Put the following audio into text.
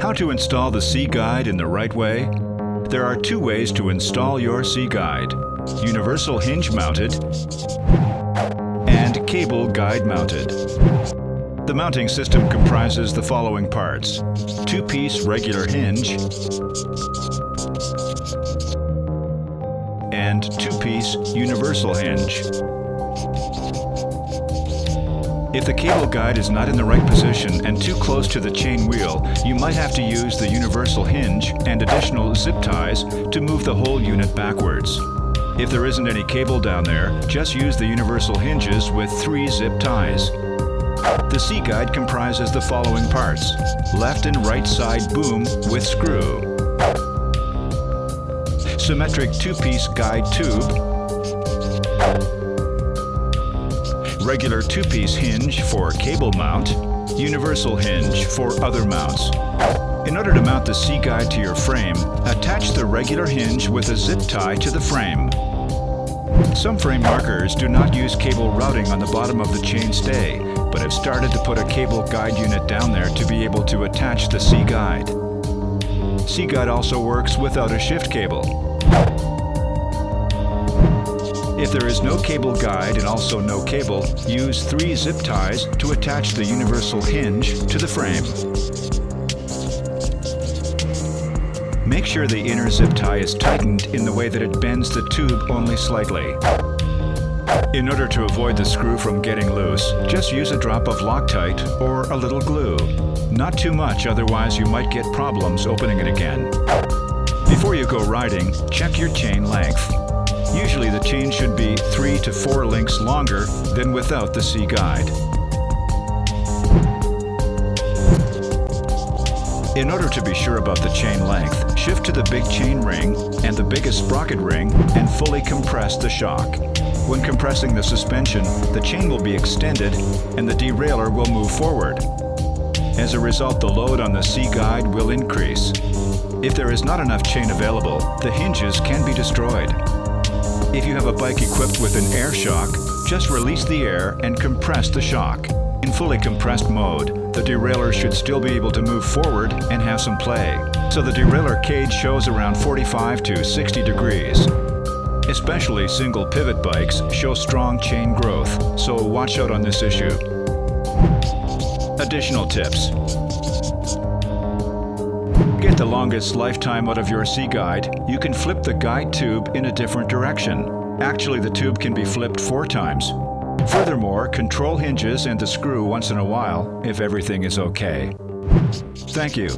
How to install the C-Guide in the right way? There are two ways to install your C-Guide: universal hinge mounted and cable guide mounted. The mounting system comprises the following parts: two-piece regular hinge and two-piece universal hinge. If the cable guide is not in the right position and too close to the chain wheel, you might have to use the universal hinge and additional zip ties to move the whole unit backwards. If there isn't any cable down there, just use the universal hinges with 3 zip ties. The C-Guide comprises the following parts: left and right side boom with screw, symmetric two-piece guide tube, regular two-piece hinge for cable mount, universal hinge for other mounts. In order to mount the C-Guide to your frame, attach the regular hinge with a zip tie to the frame. Some frame markers do not use cable routing on the bottom of the chain stay, but have started to put a cable guide unit down there to be able to attach the C-Guide. C-Guide also works without a shift cable. If there is no cable guide and also no cable, use 3 zip ties to attach the universal hinge to the frame. Make sure the inner zip tie is tightened in the way that it bends the tube only slightly. In order to avoid the screw from getting loose, just use a drop of Loctite or a little glue. Not too much, otherwise you might get problems opening it again. Before you go riding, check your chain length. Usually the chain should be 3 to 4 links longer than without the C-Guide. In order to be sure about the chain length, shift to the big chain ring and the biggest sprocket ring and fully compress the shock. When compressing the suspension, the chain will be extended and the derailleur will move forward. As a result, the load on the C-Guide will increase. If there is not enough chain available, the hinges can be destroyed. If you have a bike equipped with an air shock, just release the air and compress the shock. In fully compressed mode, the derailleur should still be able to move forward and have some play, so the derailleur cage shows around 45 to 60 degrees. Especially single pivot bikes show strong chain growth, so watch out on this issue. Additional tips: get the longest lifetime out of your C-Guide, you can flip the guide tube in a different direction. Actually, the tube can be flipped 4 times. Furthermore, control hinges and the screw once in a while if everything is okay. Thank you.